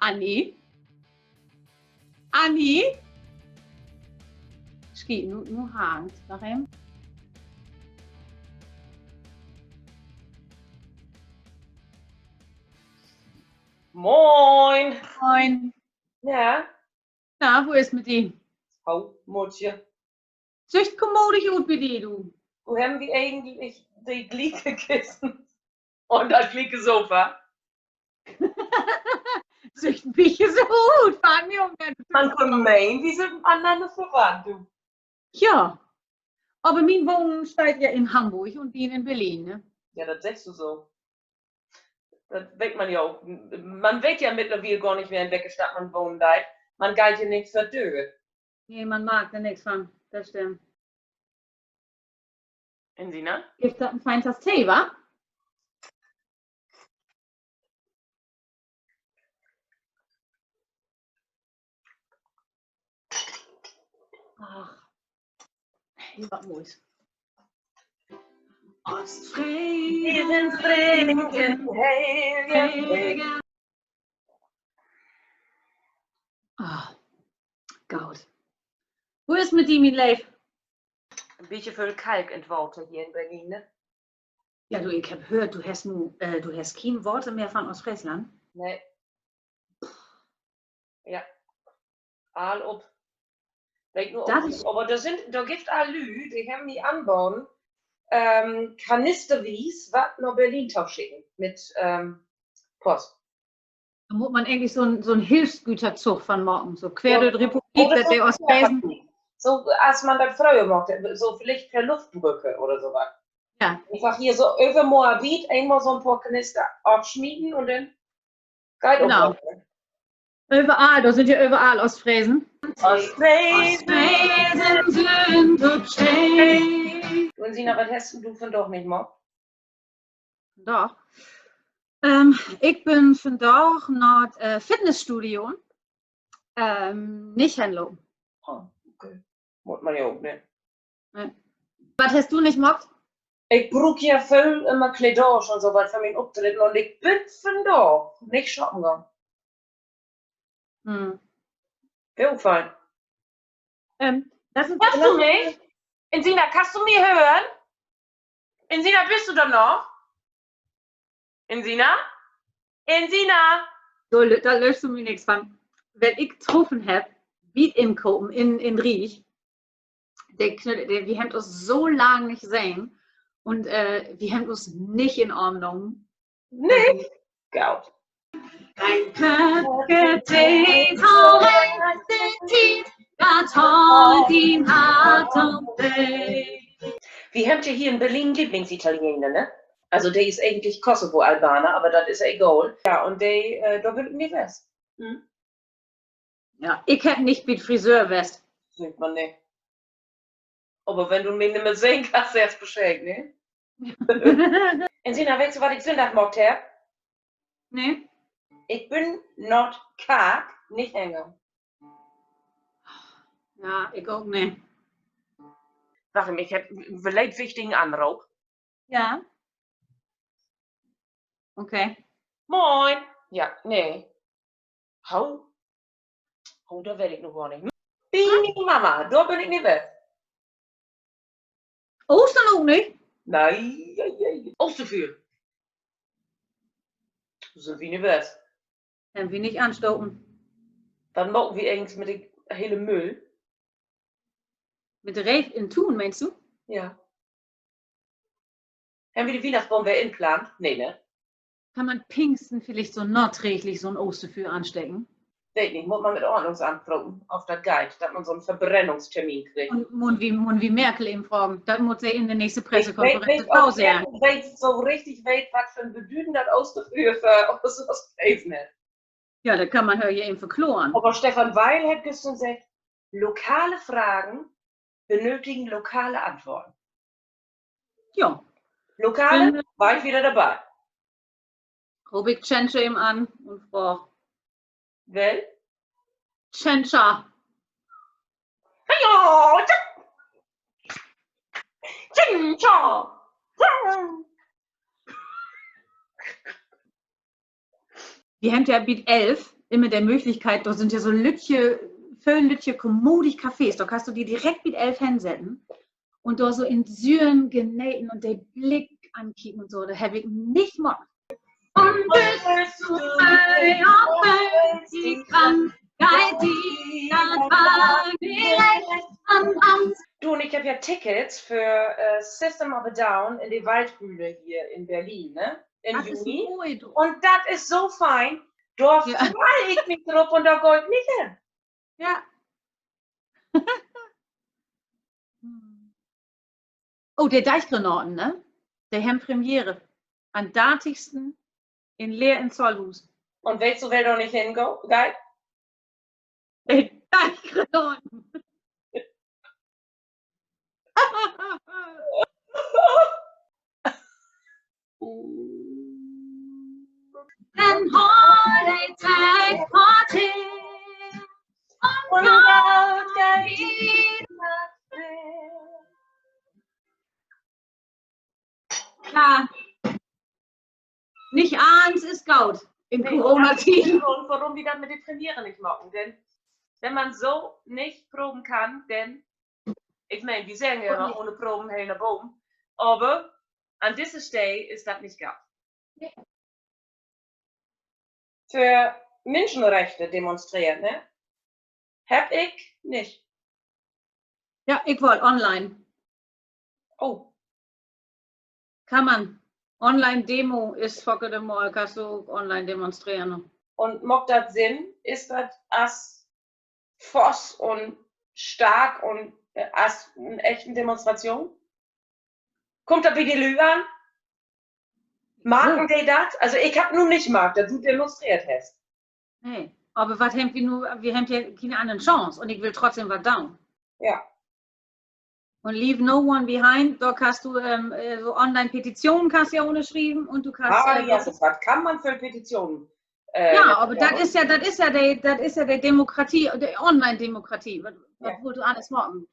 Anni? Anni? Schiet, nu hangt. Wacht even. Moin! Moin. Ja, Na, wo ist mit die? hau, Mutje. Zücht kommodig gut bei dir, du. Wo haben wir eigentlich die Gliegekissen und das Gliegesofa? Zücht ein bisschen so gut. Fahren wir um. Man kann meinen, die sind aneinander verwandt, du. Ja. Aber mein Wohnen steht ja in Hamburg und die in Berlin, ne? Ja, das sagst du so. Das weiß man ja auch. Man weiß ja mittlerweile gar nicht mehr, in welcher Stadt man wohnen darf. Man geht ja nichts für Döge. Nee, man mag da nichts von. Das stimmt. In sie, ne? Gibt das ein feines Tee, wa? Ach, was muss. Ostfrieden trinken, Helge. Ah, Gott. Wo ist mit ihm, mein Leif? Ein bisschen viel Kalk entworfen hier in Berlin, ne? Ja, du, ich hab gehört, du hast kein Worte mehr von Ostfriesland. Nee. Ja. All op. Weet nur, Das ist, aber da gibt es Lü, die haben die anbauen, kanisterwies, was nach Berlin schicken mit Post. da muss man eigentlich so ein Hilfsgüterzug von morgen, so quer Ja. durch die Republik, Oder dass der Ostfriesen. so, als man das früher machte, so vielleicht per Luftbrücke oder sowas. Ja. Einfach hier so über Moabit einmal so ein paar Kanister abschmieden und dann geht Genau. umlaufen. Überall, da sind ja überall Ostfriesen. Ostfriesen sind okay. Und Sina, was hast du von doch nicht mal? Doch. Ich bin vandaag naar het Fitnessstudio. Nicht Henlo. Oh, okay. Muss man ja auch nicht. Was hast du nicht gemacht? Ich brauche ja viel immer Kleidage und so was für meinen Auftritt und ich bin von da nicht shoppen gegangen. Viel fein. Das ist Hörst du mich? Insina, kannst du mich hören? Insina, bist du da noch? Insina? Insina? So, da löst du mir nichts von. Wenn ich getroffen habe, wie in Kopen, in Riech, wir haben uns so lange nicht gesehen und wir haben uns nicht in Arm genommen. Nee. Gaut. Ein Köpfchen, hau rein, das holt ihn hart und weh. Wir haben ja hier in Berlin Lieblingsitaliener, ne? Also der ist eigentlich Kosovo-Albaner, aber das ist ja egal. Ja, und der, da bin ich nicht fest. Hm? Ja, ich hätte nicht mit Friseurwest. Sieht man nicht. Aber wenn du mich nicht mehr sehen kannst, erst Bescheid, ne? Insina, weißt du, was ich Sonntag gemacht habe? Nee? Ich bin not karg, nicht enger. Ja, ich auch nicht. Warte mal, ich habe einen vielleicht wichtigen Anruf. Ja. Okay. Moin. Ja, nee. Hau, da werde ich noch gar nicht. Bini Mama, da bin ich nicht weg. Ostern auch nicht? Nein, auch so viel. So wie nicht weg. Dann will ich anstoßen. Dann machen wir irgendwas mit dem hellen Müll. Mit Reif in Thun, meinst du? Ja. Haben wir die Weihnachtsbaum wer inplant? Nee, ne? Kann man Pfingsten vielleicht so nachträglich so ein Osterfeuer anstecken? Weet nicht, muss man mit Ordnungsamt fragen, auf das Guide, dass man so einen Verbrennungstermin kriegt. Und wie Merkel eben fragen. Das muss er in der nächsten Pressekonferenz Ich weiß so richtig, was für ein Bedürfnis das Osterfeuer für das Pavement. Ja, da kann man hier eben verkloren. Aber Stefan Weil hat gestern gesagt, lokale Fragen benötigen lokale Antworten. Ja. Lokale, war ich wieder dabei. Ruf ich Tschentsche ihm an und frage. Wel? Tschentscha. Hallo! Tschentscha! Wir haben ja mit 11 immer der Möglichkeit, da sind ja so Lütje kommodig Cafés, da kannst du die direkt mit 11 hinsetzen und da so in Syrien genähten und der Blick ankicken und so, da habe ich nicht mal. Und bist du frei, auch wenn die Krankheit, die war direkt an Angst. Du, und ich habe ja Tickets für System of a Down in die Waldhüle hier in Berlin, ne? Im Das ist Juni. neu, du. Und das ist so fein. Da Ja. freue ich mich drauf und da gehe ich nicht hin. Ja. Oh, der Deichgranaten, ne? Der haben Premiere. Am datigsten in Leer in Zollhus. Und weißt du, wer da nicht hingeht? Geil? Der Deichgranaten. Then holiday take party. Und da Ja. Nicht ahns ist Gaut in Corona-Tiden. Und warum die das mit den Premiere nicht machen. Denn wenn man so nicht proben kann, denn ich meine, wir sagen ja immer, ohne Proben hell nach oben. Aber an dieser Stelle ist das nicht geil. Für Menschenrechte demonstrieren, ne? Hab ich nicht. Ja, ich wollte online. Oh. Kann man. Online-Demo ist Focke de Mall, kannst du online demonstrieren. Und macht das Sinn? Ist das als Voss und stark und als eine echte Demonstration? Kommt da bei die Lüge an? Marken die das? Also ich hab nun nicht mag, dass du demonstriert hast. Nee, aber was haben wir haben ja keine andere Chance und ich will trotzdem was down. Ja. Und leave no one behind, da kannst du so Online-Petitionen kannst ja unterschreiben und du kannst. Ja, was kann man für Petitionen? Ja, aber das ist ja der Demokratie, der Online-Demokratie, was wohl du alles machen.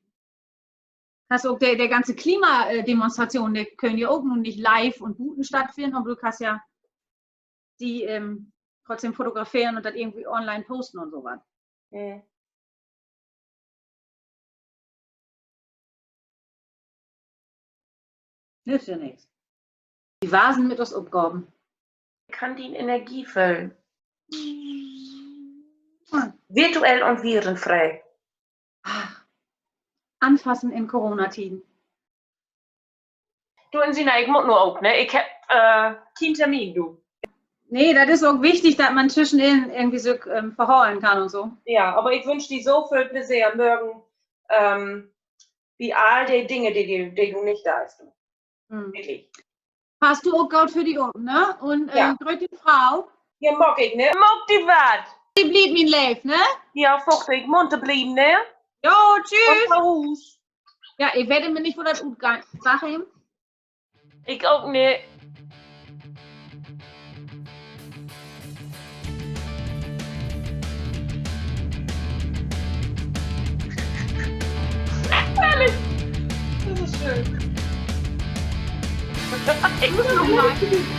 Kannst auch der ganze Klimademonstration, die können ja auch nun nicht live und guten stattfinden, aber du kannst ja die trotzdem fotografieren und das irgendwie online posten und sowas. Mhm. Hilft ja nichts. Die Vasen mit uns Aufgaben. Ich kann die in Energie füllen. Virtuell und virenfrei. Anfassen in Corona-Tiden. Du in Sina, ich muss nur auch, ne? Ich hab keinen Termin, du. Nee, das ist auch wichtig, dass man zwischendrin irgendwie so verhauen kann und so. Ja, aber ich wünsche dir so viel Plaisir mögen, wie all die Dinge, die du nicht da hast. Wirklich. Hast du auch Geld für die Ohren, ne? Und Ja. grüß die Frau. Ja, mag ich, ne? Mag die was? Die blieb mein Leif, ne? Ja, fuchtig, munter blieben, ne? Jo, tschüss. Und Hus. Ja, ich werde mir nicht, wo das umgeht. Sag ihm. Ich auch ne. Herrlich. Das ist schön. Ich muss noch mal.